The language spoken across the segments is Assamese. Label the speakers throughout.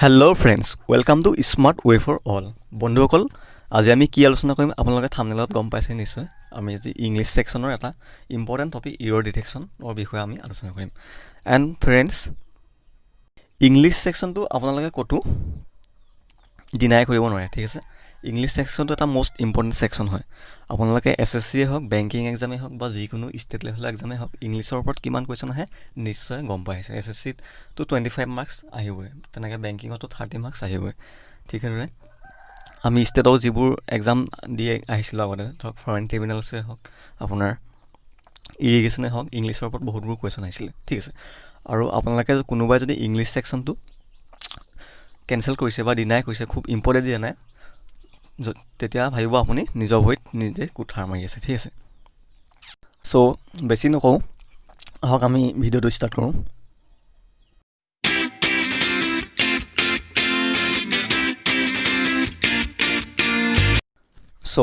Speaker 1: Hello' friends welcome to smart way for all বন্ধুসকল আজি আমি কি আলোচনা কৰিম আপোনালোকে থাম্বনেইলত গম পাইছে নিশ্চয় আমি আজি ইংলিছ ছেকশ্যনৰ এটা ইম্পৰ্টেণ্ট টপিক ইৰৰ ডিটেকশ্যনৰ বিষয়ে আমি আলোচনা কৰিম এণ্ড ফ্ৰেণ্ডছ ইংলিছ ছেকশ্যনটো আপোনালোকে ক'তো ডিনাই কৰিব নোৱাৰে ঠিক আছে ইংলিছ ছেকশ্যনটো এটা মষ্ট ইম্পৰ্টেণ্ট ছেকশ্যন হয় আপোনালোকে এছএছচিয়ে হওক বেংকিং এক্সামেই হওক বা যিকোনো ষ্টেট লেভেলৰ এক্সামেই হওক ইংলিছৰ ওপৰত কিমান কুৱেশ্যন আহে নিশ্চয় গম পাই আছে এছএছচিটো 25 মাৰ্কছ আহিবই তেনেকৈ বেংকিঙতো 30 মাৰ্কছ আহিবই ঠিক সেইদৰে আমি ষ্টেটৰ যিবোৰ এক্সাম দি আহিছিলোঁ আগতে ধৰক ফৰেইন ট্ৰিবিউনেলছে হওক আপোনাৰ ইৰিগেশ্যনে হওক ইংলিছৰ ওপৰত বহুতবোৰ কুৱেশ্যন আহিছিলে ঠিক আছে আৰু আপোনালোকে কোনোবাই যদি ইংলিছ ছেকশ্যনটো কেঞ্চেল কৰিছে বা ডিনাই কৰিছে খুব ইম্পৰ্টেণ্ট দিয়া নাই তেতিয়া ভাবিব আপুনি নিজৰ ভৰিত নিজে কুঠাৰ মাৰি আছে ঠিক আছে চ' বেছি নকওঁ আহক আমি ভিডিঅ'টো ষ্টাৰ্ট কৰোঁ চ'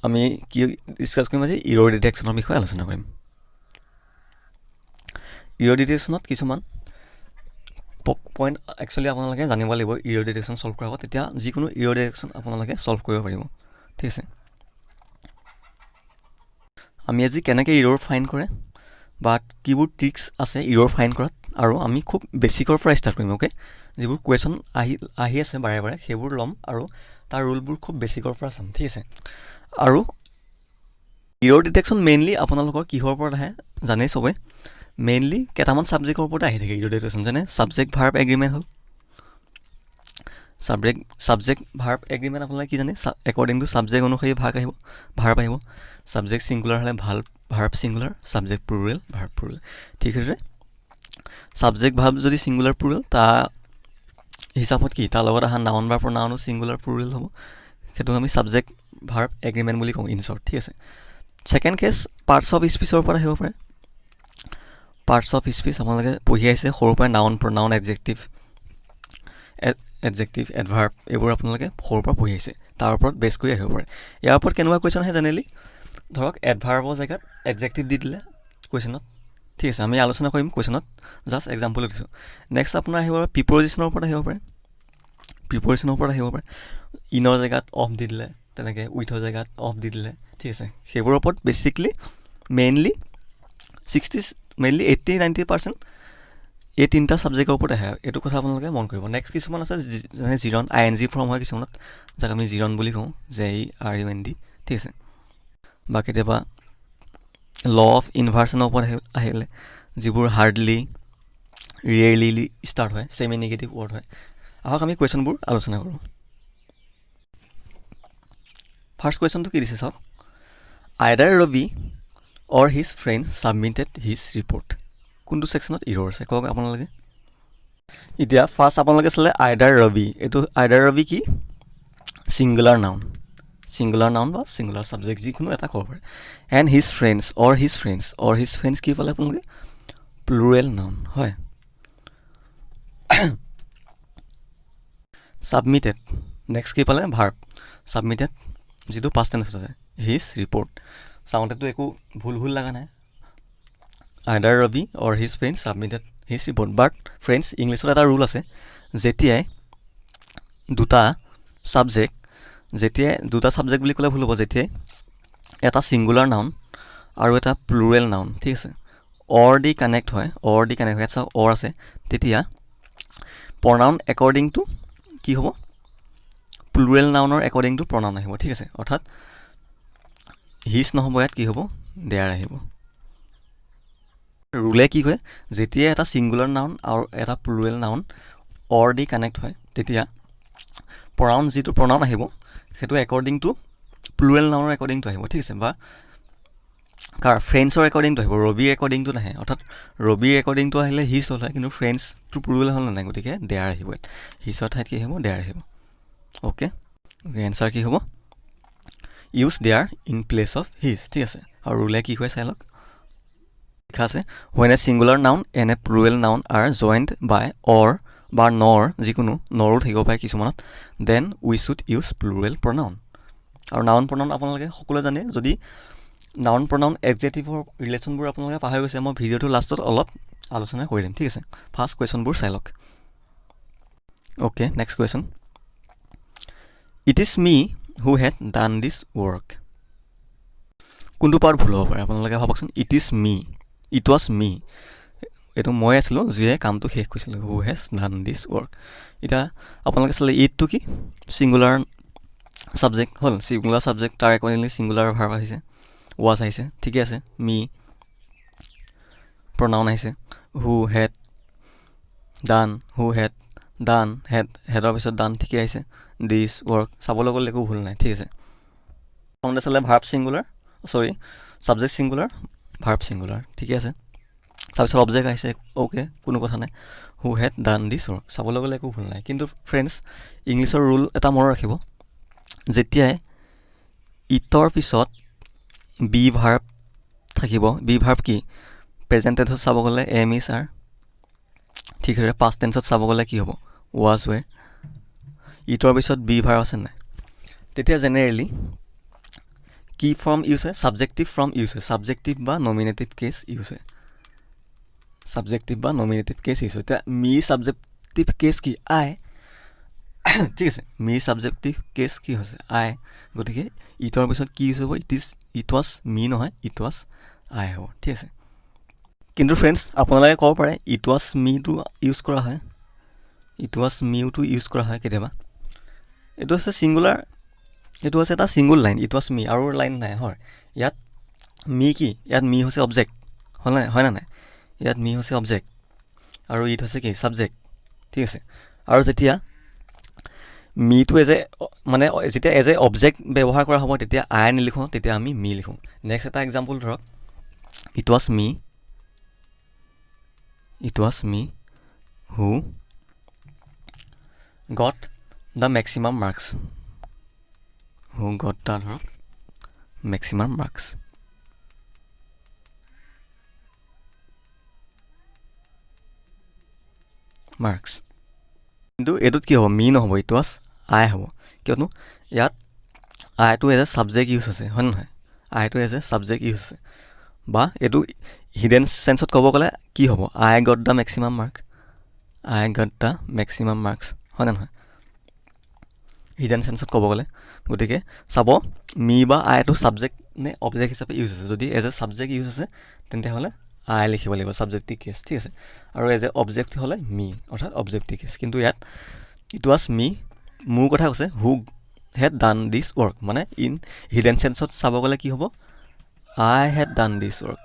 Speaker 1: আমি কি ডিছকাছ কৰিম আজি ইৰৰ ডিটেকশ্যনৰ বিষয়ে আলোচনা কৰিম ইৰৰ ডিটেকশ্যনত কিছুমান পইণ্ট একচুৱেলি আপোনালোকে জানিব লাগিব ইৰৰ ডিটেকশ্যন ছল্ভ কৰাৰ আগত তেতিয়া যিকোনো ইৰৰ ডিটেকশ্যন আপোনালোকে ছল্ভ কৰিব পাৰিব ঠিক আছে আমি আজি কেনেকৈ ইৰৰ ফাইণ্ড কৰে বা কিবোৰ ট্ৰিক্স আছে ইৰৰ ফাইণ্ড কৰাত আৰু আমি খুব বেছিকৰ পৰা ষ্টাৰ্ট কৰিম অ'কে যিবোৰ কুৱেশ্যন আহি আছে বাৰে বাৰে সেইবোৰ ল'ম আৰু তাৰ ৰুলবোৰ খুব বেছিকৰ পৰা চাম ঠিক আছে আৰু ইৰৰ ডিটেকশ্যন মেইনলি আপোনালোকৰ কিহৰ ওপৰত আহে জানেই চবেই মেইনলি কেইটামান ছাবজেক্টৰ ওপৰতে আহি থাকে ইৰৰ ডিটেকশ্যন যেনে ছাবজেক্ট ভাৰ্ব এগ্ৰিমেণ্ট হ'ল ছাবজেক্ট ভাৰ্ব এগ্ৰিমেণ্ট আপোনালোকে কি জানে একৰ্ডিং টু ছাবজেক্ট অনুসৰি ভাৰ্ব আহিব ছাবজেক্ট ছিংগুলাৰ হ'লে verb singular subject plural verb plural ঠিক সেইদৰে ছাবজেক্ট ভাৰ্ব যদি ছিংগুলাৰ প্লুৰেল তাৰ হিচাপত কি তাৰ লগত অহা নাউন বা প্ৰনাউনো ছিংগুলাৰ প্লুৰেল হ'ব সেইটো আমি ছাবজেক্ট ভাৰ্ব এগ্ৰিমেণ্ট বুলি কওঁ ইন শ্বৰ্ট ঠিক আছে ছেকেণ্ড কেছ পাৰ্টছ অফ স্পীচৰ ওপৰত আহিব পাৰে পাৰ্টছ অফ স্পীচ আপোনালোকে পঢ়ি আহিছে সৰুৰ পৰাই নাউন প্ৰনাউন এডজেক্টিভ এডভাৰ্ব এইবোৰ আপোনালোকে সৰুৰ পৰা পঢ়ি আহিছে তাৰ ওপৰত বেছ কৰি আহিব পাৰে ইয়াৰ ওপৰত কেনেকুৱা কুৱেশ্যন আহে জেনেৰেলি ধৰক এডভাৰ্বৰ জেগাত এডজেক্টিভ দি দিলে কুৱেশ্যনত ঠিক আছে আমি আলোচনা কৰিম কুৱেশ্যনত জাষ্ট এক্সাম্পল দিছোঁ নেক্সট আপোনাৰ আহিব পাৰে প্ৰিপ'জিশ্যনৰ ওপৰত আহিব পাৰে ইনৰ জেগাত অফ দি দিলে তেনেকৈ উইথৰ জেগাত অফ দি দিলে ঠিক আছে সেইবোৰৰ ওপৰত বেছিকলি মেইনলি 80-90% এই তিনিটা ছাবজেক্টৰ ওপৰত আহে এইটো কথা আপোনালোকে মন কৰিব নেক্সট কিছুমান আছে যেনে জিৰণ ING ফৰ্ম হয় কিছুমানত যাক আমি জিৰণ বুলি কওঁ JERUND ঠিক আছে বা কেতিয়াবা ল অফ ইনভাৰ্চনৰ ওপৰত আহিলে যিবোৰ হাৰ্ডলি ৰিয়েৰলি ষ্টাৰ্ট হয় ছেমি নিগেটিভ ৱৰ্ড হয় আহক আমি কুৱেশ্যনবোৰ আলোচনা কৰোঁ ফাৰ্ষ্ট কুৱেশ্যনটো কি দিছে চাওক either Ravi or his friend submitted his report কোনটো ছেকশ্যনত ইৰৰ আছে কওক আপোনালোকে এতিয়া ফাৰ্ষ্ট আপোনালোকে চালে আইডাৰ ৰবি এইটো আইডাৰ ৰবি কি ছিংগুলাৰ নাউন বা ছিংগুলাৰ ছাবজেক্ট যিকোনো এটা ক'ব পাৰে এণ্ড হিজ ফ্ৰেণ্ডছ কি পালে আপোনালোকে প্লুৰেল নাউন হয় ছাবমিটেড নেক্সট কি পালে ভাৰ্ব ছাবমিটেড যিটো পাষ্ট টেন্সত আছে হিজ ৰিপৰ্ট চাউণ্ডেতো একো ভুল লগা নাই either Ravi or his friend submitted his report but friends ইংলিছত এটা ৰুল আছে যেতিয়াই দুটা ছাবজেক্ট বুলি ক'লে ভুল হ'ব যেতিয়াই এটা ছিংগুলাৰ নাউন আৰু এটা প্লুৰেল নাউন ঠিক আছে অৰ দি কানেক্ট হয় ইয়াত চাওক অৰ আছে তেতিয়া প্ৰনাউন একৰ্ডিং টু কি হ'ব প্লুৰেল নাউনৰ একৰ্ডিং টু প্ৰনাউন আহিব ঠিক আছে অৰ্থাৎ হিজ নহ'ব ইয়াত কি হ'ব দেয়াৰ আহিব ৰুলে কি কয় যেতিয়াই এটা ছিংগুলাৰ নাউন আৰু এটা plural noun or the connect হয় তেতিয়া যিটো প্ৰনাউন আহিব সেইটো একৰ্ডিং টু প্লুৰেল নাউনৰ একৰ্ডিং টু আহিব ঠিক আছে বা ফ্ৰেণ্ডছৰ একৰ্ডিং টু আহিব ৰবিৰ একৰ্ডিং টু নাহে অৰ্থাৎ ৰবিৰ একৰ্ডিং টু আহিলে হিজ হ'ল হয় কিন্তু ফ্ৰেণ্ডছটো প্লুৰেল হ'ল নাই গতিকে দেয়াৰ আহিব ইয়াত হিজৰ ঠাইত কি আহিব দেয়াৰ আহিব অ'কে এনচাৰ কি হ'ব use their in place of his ঠিক আছে আৰু ৰুলে কি কয় চাই লওক লিখা আছে when a singular noun and a plural noun are joined by or বা নৰ যিকোনো নৰো থাকিব পাৰে কিছুমানত then we should use plural pronoun আৰু নাউন প্ৰনাউন আপোনালোকে সকলোৱে জানে যদি নাউন প্ৰনাউন এডজেক্টিভৰ ৰিলেশ্যনবোৰ আপোনালোকে পাহৰি গৈছে মই ভিডিঅ'টো লাষ্টত অলপ আলোচনা কৰি দিম ঠিক আছে ফাৰ্ষ্ট কুৱেশ্যনবোৰ চাই লওক okay, next question. It is me who head done this work. কোনটো পাৰ্ট ভুল হ'ব পাৰে আপোনালোকে ভাবকচোন। It is me, it was মি, এইটো মই আছিলোঁ যিয়ে কামটো শেষ কৰিছিলোঁ। Who has done this work. এতিয়া আপোনালোকে চালে ইটটো কি ছিংগুলাৰ ছাবজেক্ট হ'ল, ছিংগুলাৰ ছাবজেক্ট তাৰ একৰ্ডিংলি ছিংগুলাৰ ভাৰ্ব আহিছে, ৱাজ আহিছে, ঠিকে আছে। মি প্ৰনাউন আহিছে। হু হেড ডান, হু হেড ডান, হেডৰ পিছত ডান ঠিকে আহিছে। দিছ ৱৰ্ক চাবলৈ গ'লে একো ভুল নাই, ঠিক আছে। প্ৰথমতে চালে verb singular, subject singular, verb singular, ঠিকে আছে। তাৰপিছত অবজেক্ট আহিছে, অ'কে, কোনো কথা নাই। হু হেড ডান দিছ ৱৰ্ক চাবলৈ গ'লে একো ভুল নাই। কিন্তু ফ্ৰেণ্ডছ, ইংলিছৰ ৰুল এটা মনত ৰাখিব, যেতিয়াই ইটৰ পিছত বি ভাৰ্ব থাকিব, বি ভাৰ্ব কি প্ৰেজেণ্ট টেন্সত চাব গ'লে এম ইজ আৰ, ঠিক আছে। পাষ্ট টেন্সত চাব গ'লে কি হ'ব ৱাজ ৱে। ইটৰ পিছত বি ভাৰ্ব আছে নাই, তেতিয়া জেনেৰেলি কি ফৰ্ম ইউজ হয়, ছাবজেক্টিভ ফৰ্ম ইউজ হয়, ছাবজেক্টিভ বা নমিনেটিভ কেছ ইউজ হয়, ছাবজেক্টিভ বা নমিনেটিভ কেছ ইউজ হয়। এতিয়া মিৰ ছাবজেক্টিভ কেছ কি আই, ঠিক আছে। মিৰ ছাবজেক্টিভ কেছ কি হৈছে আই, গতিকে ইটৰ পিছত কি ইউজ হ'ব, ইট ৱাজ মি নহয়, ইট ৱাজ আই হ'ব, ঠিক আছে। কিন্তু ফ্ৰেণ্ডছ, আপোনালোকে ক'ব পাৰে ইট ৱাজ মিটো ইউজ কৰা হয়, ইট ৱাজ মিউটো ইউজ কৰা হয় কেতিয়াবা। এইটো হৈছে ছিংগুলাৰ, এইটো হৈছে এটা ছিংগুল লাইন, ইট ৱাজ মি, আৰু লাইন নাই হয়। ইয়াত মি কি, ইয়াত মি হৈছে অবজেক্ট, হয় নে নাই, ইয়াত মি হৈছে অবজেক্ট আৰু ইট হৈছে কি ছাবজেক্ট, ঠিক আছে। আৰু যেতিয়া মিটো যেতিয়া এজ এ অবজেক্ট ব্যৱহাৰ কৰা হ'ব, তেতিয়া আই নিলিখোঁ, তেতিয়া আমি মি লিখোঁ। নেক্সট এটা এক্সাম্পল ধৰক, it was me who got the maximum marks, who got the ধৰক মেক্সিমাম মাৰ্কছ। কিন্তু এইটোত কি হ'ব, মি নহ'ব, ইট ৱাজ আই হ'ব, কিয়নো ইয়াত আইটো এজ এ ছাবজেক্ট ইউজ আছে, হয় নহয়, আইটো এজ এ ছাবজেক্ট ইউজ আছে। বা এইটো হিডেন চেন্সত ক'ব গ'লে কি হ'ব, I got the maximum mark, I got the maximum marks, হয় নে নহয়, হিডেন চেন্সত ক'ব গ'লে। গতিকে চাব মি বা আইটো ছাবজেক্ট নে অবজেক্ট হিচাপে ইউজ আছে। যদি এজ এ ছাবজেক্ট ইউজ আছে তেন্তেহ'লে আই লিখিব লাগিব, ছাবজেক্টিভ কেছ, ঠিক আছে। আৰু এজ এ অবজেক্ট হ'লে মি, অৰ্থাৎ অবজেক্টিভ কেছ। কিন্তু ইয়াত ইট ৱাজ মি, মোৰ কথা কৈছে, হু হেড ডান দিছ ৱৰ্ক, মানে ইন হিডেন চেন্সত চাব গ'লে কি হ'ব, আই হেড ডান দিছ ৱৰ্ক,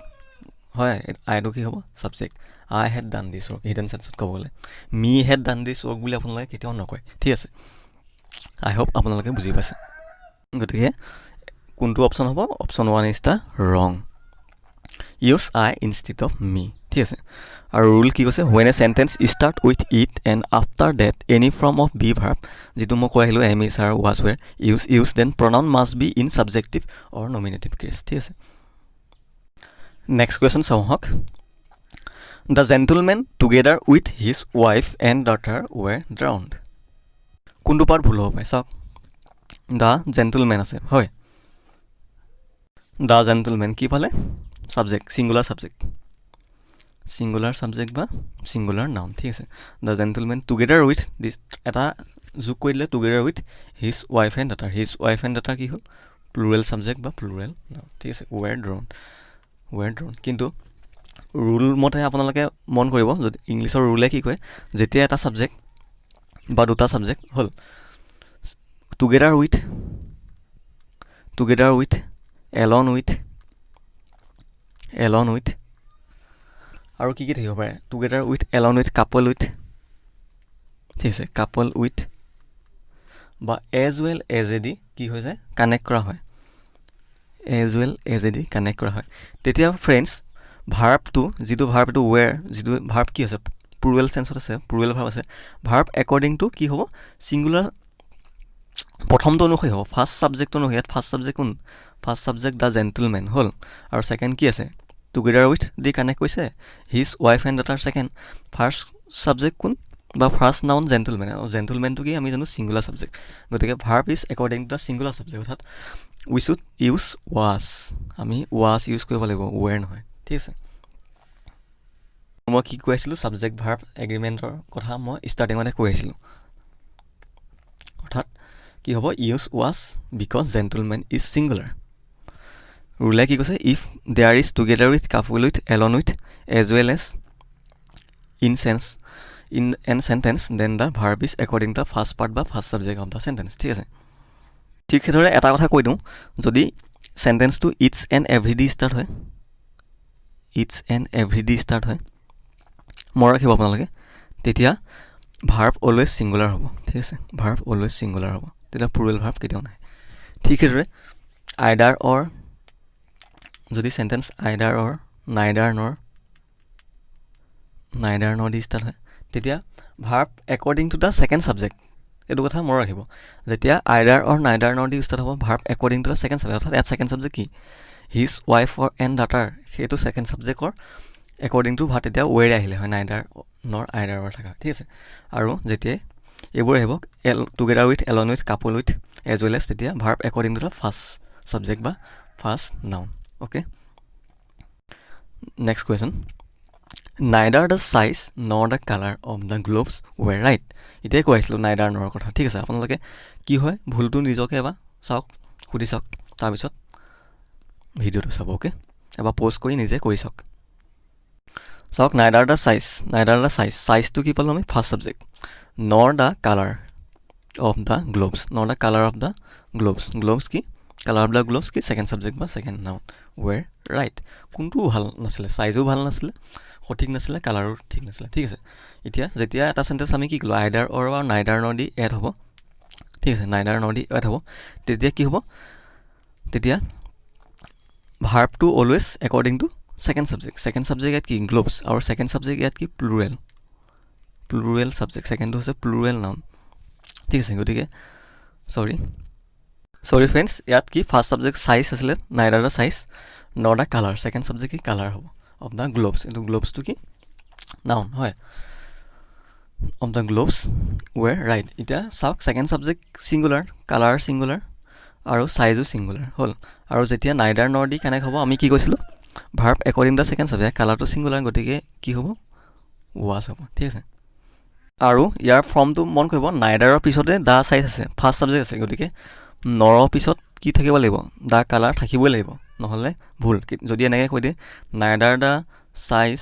Speaker 1: হয়, আইটো কি হ'ব ছাবজেক্ট, আই হেড ডান দিছ ৱৰ্ক হিডেন চেন্সত ক'ব গ'লে। মি হেড ডান দিছ ৱৰ্ক বুলি আপোনালোকে কেতিয়াও নকয়, ঠিক আছে। আই হোপ আপোনালোকে বুজি পাইছে। গতিকে কোনটো অপশ্যন হ'ব, option 1 is the wrong, use I instead of me, ঠিক আছে। আৰু ৰুল কি কৈছে, when a sentence start with it and after that any form of be verb, যিটো মই কৈ আহিলোঁ am is are was were, use then pronoun must be in subjective or nominative case, ঠিক আছে। নেক্সট কুৱেশ্যন চাওঁ আহক। The gentleman together with his wife and daughter were drowned. কোনটো পাৰ্ট ভুল হ'ব পাৰে চাওক, দ্য জেণ্টলমেন আছে, হয়, দ্য জেণ্টলমেন কি পালে, ছাবজেক্ট, ছিংগুলাৰ ছাবজেক্ট বা ছিংগুলাৰ নাউন, ঠিক আছে। দ্য জেণ্টলমেন টুগেডাৰ উইথ দিছ, এটা যোগ কৰি দিলে together with his wife and daughter, his wife and daughter কি হ'ল প্লুৰেল ছাবজেক্ট বা প্লুৰেল নাউন, ঠিক আছে। ৱেৰ ড্ৰাউণ্ড, কিন্তু ৰুল মতে আপোনালোকে মন কৰিব, যদি ইংলিছৰ ৰুলে কি কয়, যেতিয়া এটা ছাবজেক্ট বা দুটা ছাবজেক্ট হ'ল টুগেডাৰ উইথ, এলন উইথ, আৰু কি থাকিব পাৰে, together with, along with, couple with, ঠিক আছে, কাপল উইথ, বা এজ ৱেল এজ এ দি কি হৈ যায়, কানেক্ট কৰা হয়, এজ ৱেল এজ এ দি কানেক্ট কৰা হয়। তেতিয়া ফ্ৰেণ্ডছ ভাৰ্বটো, যিটো ভাৰ্ব এইটো ৱেৰ, যিটো ভাৰ্ব কি আছে প্লুৰেল চেন্সত আছে, প্লুৰেল ভাৰ্ব আছে, ভাৰ্ব একৰ্ডিং টু কি হ'ব, ছিংগুলাৰ প্ৰথমটো অনুসৰি হ'ব, ফাৰ্ষ্ট ছাবজেক্ট অনুসৰি। ইয়াত ফাৰ্ষ্ট ছাবজেক্ট কোন, ফাৰ্ষ্ট ছাবজেক্ট দ্য জেণ্টলমেন হ'ল, আৰু ছেকেণ্ড কি আছে, টুগেডাৰ উইথ দি কানেক্ট কৰিছে, his wife and daughter second, first subject কোন বা ফাৰ্ষ্ট নাউন জেণ্টলমেন, আৰু জেণ্টলমেনটো কি আমি জানো ছিংগুলাৰ ছাবজেক্ট, গতিকে verb is according to the singular subject, অৰ্থাৎ উই শুড ইউজ ৱাজ, আমি ৱাজ ইউজ কৰিব লাগিব, ৱেৰ নহয়, ঠিক আছে। মই কি কৈ আছিলোঁ, ছাবজেক্ট ভাৰ্ব এগ্ৰিমেণ্টৰ কথা মই ষ্টাৰ্টিঙতে কৈ আছিলোঁ, কি হ'ব use was because gentleman is singular ৰুলে কি কৈছে if there is together with couple with along with as well as in an sentence then the verb is according the first part বা first subject of the sentence ঠিক আছে ঠিক সেইদৰে এটা কথা কৈ দিওঁ যদি চেণ্টেন্সটো each and every day start হয় each and every day start হয় মনত ৰাখিব আপোনালোকে তেতিয়া ভাৰ্ব অলৱেজ ছিংগুলাৰ হ'ব ঠিক আছে ভাৰ্ব অলৱেজ ছিংগুলাৰ হ'ব তেতিয়া প্লুৰেল ভাৰ্ব কেতিয়াও নাহে ঠিক সেইদৰে আইডাৰ অৰ যদি চেণ্টেন্স আইডাৰ অৰ নাইডাৰ নৰ দি ষ্টাৰ্ট হয় তেতিয়া verb according to the second subject এইটো কথা মনত ৰাখিব যেতিয়া আইডাৰ অৰ নাইডাৰ নৰ দি ষ্টাৰ্ট হ'ব verb according to the second subject অৰ্থাৎ ইয়াত ছেকেণ্ড ছাবজেক্ট কি হিজ ৱাইফ অৰ এণ্ড ডাটাৰ সেইটো ছেকেণ্ড ছাবজেক্টৰ একৰ্ডিং টু ভাৰ্ব তেতিয়া ৱেৰ আহিলে হয় নাইডাৰ নৰ আইডাৰৰ থকা ঠিক আছে আৰু যেতিয়াই এইবোৰ আহিব together with along with couple with as well as তেতিয়া verb according to the first subject বা first noun okay next question neither the size nor the colour of the gloves were right এতিয়াই কৈ আছিলোঁ নাইডাৰ নৰ কথা ঠিক আছে আপোনালোকে কি হয় ভুলটো নিজকে এবাৰ চাওক সুধি চাওক তাৰপিছত ভিডিঅ'টো চাব অ'কে এবাৰ প'জ কৰি নিজে কৰি চাওক চাওক নাইডাৰ দ্য চাইজটো কি পালোঁ আমি ফাৰ্ষ্ট ছাবজেক্ট নৰ the colour of the gloves gloves কি কালাৰ অফ দ্য গ্লোভছ কি ছেকেণ্ড ছাবজেক্ট বা ছেকেণ্ড নাউন ৱেৰ ৰাইট কোনটোও ভাল নাছিলে চাইজো ভাল নাছিলে সঠিক নাছিলে কালাৰো ঠিক নাছিলে ঠিক আছে এতিয়া যেতিয়া এটা চেণ্টেন্স আমি কি ক'লোঁ আইডাৰ অৰ বা নাইডাৰ নৰ দি এড হ'ব ঠিক আছে নাইডাৰ নৰ দি এড হ'ব তেতিয়া কি হ'ব তেতিয়া ভাৰ্বটো always according to second subject ইয়াত কি গ্লোভছ আৰু ছেকেণ্ড ছাবজেক্ট ইয়াত কি প্লুৰেল ছাবজেক্ট ছেকেণ্ডটো হৈছে প্লুৰেল নাউন ঠিক আছে গতিকে চৰি ফ্ৰেণ্ডছ ইয়াত কি ফাৰ্ষ্ট ছাবজেক্ট চাইজ আছিলে neither the size nor the colour second subject কি কালাৰ হ'ব অফ দ্য গ্লোভছ এইটো গ্লোভছটো কি নাউন হয় of the gloves were right এতিয়া চাওক second subject singular colour singular আৰু চাইজো ছিংগুলাৰ হ'ল আৰু যেতিয়া নাইডাৰ নৰ দি কানেক্ট হ'ব আমি কি কৈছিলোঁ verb according the second subject কালাৰটো ছিংগুলাৰ গতিকে কি হ'ব ৱাজ হ'ব ঠিক আছে আৰু ইয়াৰ ফৰ্মটো মন কৰিব নাইডাৰৰ পিছতে দ্য চাইজ আছে ফাৰ্ষ্ট ছাবজেক্ট আছে গতিকে নৰৰ পিছত কি থাকিব লাগিব দ্য কালাৰ থাকিবই লাগিব নহ'লে ভুল যদি এনেকৈ কৈ দিয়ে নাইডাৰ দ্য চাইজ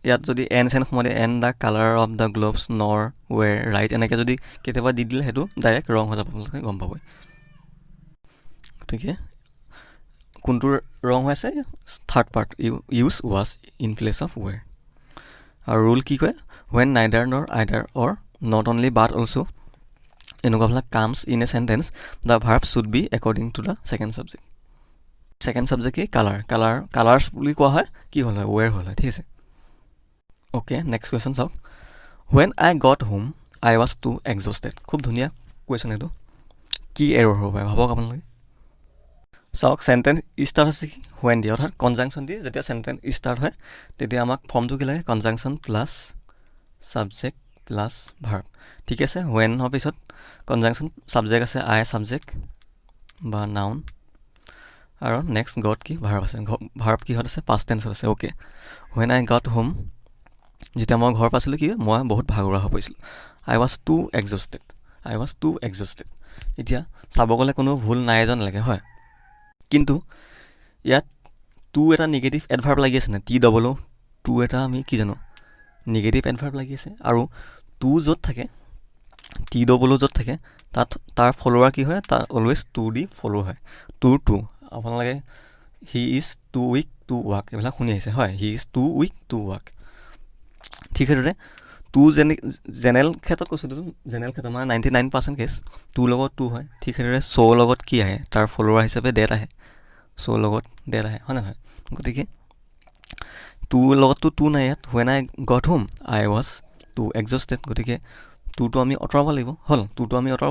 Speaker 1: ইয়াত যদি এন সোমাই দিয়ে N the colour of the gloves নৰ ৱেৰ ৰাইট এনেকৈ যদি কেতিয়াবা দি দিলে সেইটো ডাইৰেক্ট ৰং হৈ যাব আপোনালোকে গম পাবই গতিকে কোনটো ৰং হৈ আছে third part use was in place of were আৰু ৰুল কি কয় when neither nor either or not only but also' এনেকুৱাবিলাক comes in a sentence the verb should be according to the second subject কি কালাৰ্ছ বুলি কোৱা হয় কি হ'ল হয় ৱেৰ হ'ল হয় ঠিক আছে অ'কে নেক্সট কুৱেশ্যন চাওক when I got home I was too exhausted খুব ধুনীয়া কুৱেশ্যন এইটো কি এৰৰ হ'ব পাৰে ভাবক আপোনালোকে চাওক চেণ্টেন্স ষ্টাৰ্ট হৈছে কি ৱেন দিয়ে অৰ্থাৎ কনজাংশ্যন দিয়ে যেতিয়া চেণ্টেন্স ষ্টাৰ্ট হয় তেতিয়া আমাক ফৰ্মটো কি লাগে কনজাংশ্যন প্লাছ ছাবজেক্ট প্লাছ ভাৰ্ব ঠিক আছে ৱেনৰ পিছত কনজাংশ্যন ছাবজেক্ট আছে আই ছাবজেক্ট বা নাউন আৰু নেক্সট গট কি ভাৰ্ব আছে ভাৰ্ব কিহত আছে পাষ্ট টেন্সত আছে okay when I got home যেতিয়া মই ঘৰ পাইছিলোঁ কি মই বহুত ভাগৰুৱা হৈ পৰিছিলোঁ আই ৱাজ টু এক্সজষ্টেড এতিয়া চাব গ'লে কোনো ভুল নাই যেন লাগে হয় কিন্তু ইয়াত টু এটা নিগেটিভ এডভাৰ্ব লাগি আছে নে টি ডবল অ' টু এটা আমি কি জানো নিগেটিভ এডভাৰ্ব লাগি আছে আৰু টু য'ত থাকে টি ডবল অ' য'ত থাকে তাত তাৰ ফলোৱাৰ কি হয় তাৰ অলৱেজ টু দি ফ'ল' হয় টু আপোনালোকে he is too weak to walk এইবিলাক শুনি আহিছে হয় he is too weak to walk ঠিক সেইদৰে টু জেনেৰেল ক্ষেত্ৰত কৈছোঁ জেনেৰেল ক্ষেত্ৰত মানে 99% কেছ টুৰ লগত টু হয় ঠিক সেইদৰে চ' লগত কি আহে তাৰ ফলোৱাৰ হিচাপে ডেট আহে চ' লগত ডেট আহে হয় নহয় গতিকে টুৰ লগততো টু নাই ইয়াত when I got home I was too exhausted গতিকে টুটো আমি আঁতৰাব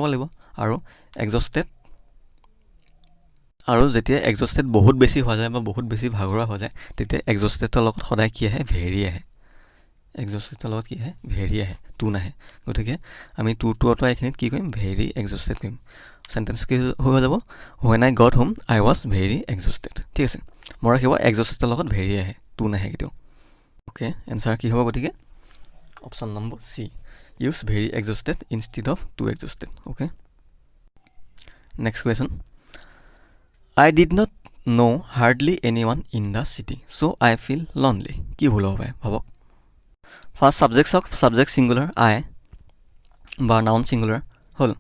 Speaker 1: লাগিব আৰু এক্সজষ্টেড আৰু যেতিয়া এক্সজষ্টেড বহুত বেছি হোৱা যায় বা বহুত বেছি ভাগৰুৱা হৈ যায় তেতিয়া এক্সজষ্টেডৰ লগত সদায় কি আহে ভেৰি আহে টু নাহে গতিকে আমি টুটো আঁতৰাই এইখিনিত কি কৰিম ভেৰি এক্সজষ্টেড কৰিম চেণ্টেন্স কি হৈ যাব when I got home I was very exhausted ঠিক আছে মই ৰাখিব এক্সজষ্টেডৰ লগত ভেৰি আহে টু নাহে কেতিয়াও অ'কে এনচাৰ কি হ'ব গতিকে option number C use very exhausted instead of too exhausted. Okay. Next question. I did not know hardly anyone in the city, so I feel lonely. কি ভুল হবে ভাবক ফাৰ্ষ্ট সাবজেক্ট চাওক সাবজেক্ট সিঙ্গুলাৰ I বা নাউন সিঙ্গুলাৰ হ'ল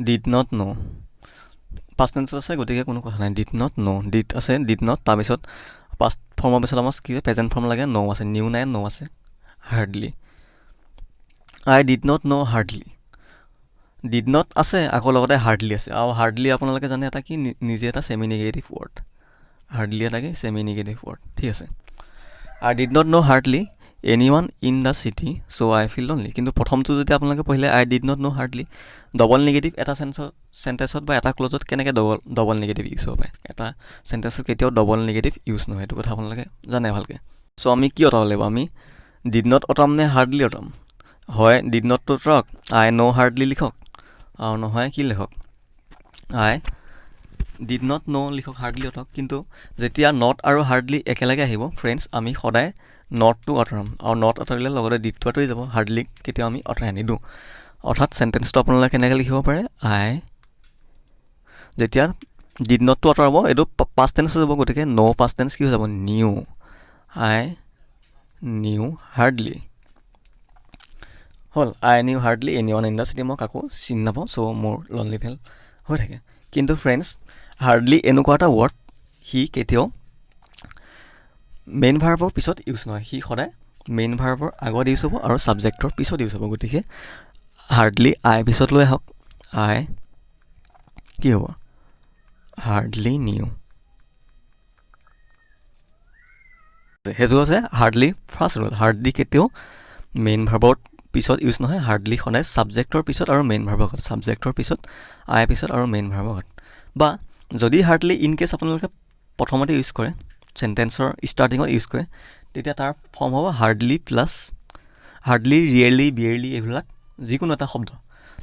Speaker 1: did not know past tense আছে গতিকে কোনো কথা নাই did not know did আছে did not তাৰপিছত past ফৰ্মৰ পিছত আমাক কি প্ৰেজেন্ট ফৰ্ম লাগে know আছে new নাই know আছে hardly I did not know hardly did not আছে আকৌ লগতে hardly আছে আৰু hardly আপোনালোকে জানে এটা কি নিজে এটা সেমি নেগেটিভ ওয়ার্ড hardly এটা কি সেমি নেগেটিভ ওয়ার্ড ঠিক আছে I did not know hardly anyone in the city so I feel lonely কিন্তু প্ৰথমটো যদি আপোনালোকে পঢ়িলে I did not know hardly double negative এটা সেন্টেন্সত বা এটা ক্লজত কেনেকৈ ডবল নেগেটিভ ইউজ হ'ব পাৰে এটা সেন্টেন্সত কেতিয়াও ডবল নেগেটিভ ইউজ নহয় এইটো কথা আপোনালোকে জানে ভালকৈ সো আমি কি অঁতাব লাগিব আমি did not অঁতাম নে hardly অঁতাম হয় did not তো আঁতৰাওক I know hardly লিখক আৰু নহয় কি লিখক I did not know লিখক hardly অঁতাওক কিন্তু যেতিয়া not আৰু hardly একেলগে আহিব ফ্ৰেণ্ডছ আমি সদায় not to অঁতৰাম আৰু not অঁতৰালে লগতে did to আঁতৰি যাব hardly কেতিয়াও আমি অঁতৰাই নিদিওঁ অৰ্থাৎ সেন্টেন্সটো আপোনালোকে কেনেকৈ লিখিব পাৰে I যেতিয়া did not to অঁতৰাব এইটো past tense যাব গতিকে no past tense কি হৈ যাব knew I knew hardly হ'ল I knew hardly anyone in the city মই কাকো চিনি নাপাওঁ চ' মোৰ lonely feel হৈ থাকে কিন্তু ফ্ৰেণ্ডছ hardly এনেকুৱা এটা ৱৰ্ড সি কেতিয়াও মেইন ভাৰ্বৰ পিছত ইউজ নহয় সি সদায় মেইন ভাৰ্বৰ আগত ইউজ হ'ব আৰু ছাবজেক্টৰ পিছত ইউজ হ'ব গতিকে hardly I পিছত লৈ আহক I কি হ'ব hardly knew হেজু আছে hardly ফাৰ্ষ্ট ৰুল hardly কেতিয়াও মেইন ভাৰ্বৰ পিছত ইউজ নহয় hardly সদায় ছাবজেক্টৰ পিছত আৰু মেইন ভাৰ্বৰ আগত ছাবজেক্টৰ পিছত I পিছত আৰু মেইন ভাৰ্বৰ আগত বা যদি hardly ইন কেছ আপোনালোকে প্ৰথমতে ইউজ কৰে সেন্টেন্সৰ ষ্টাৰ্টিঙত ইউজ কৰে তেতিয়া তাৰ ফৰ্ম হ'ব hardly plus hardly rarely barely এইবিলাক যিকোনো এটা শব্দ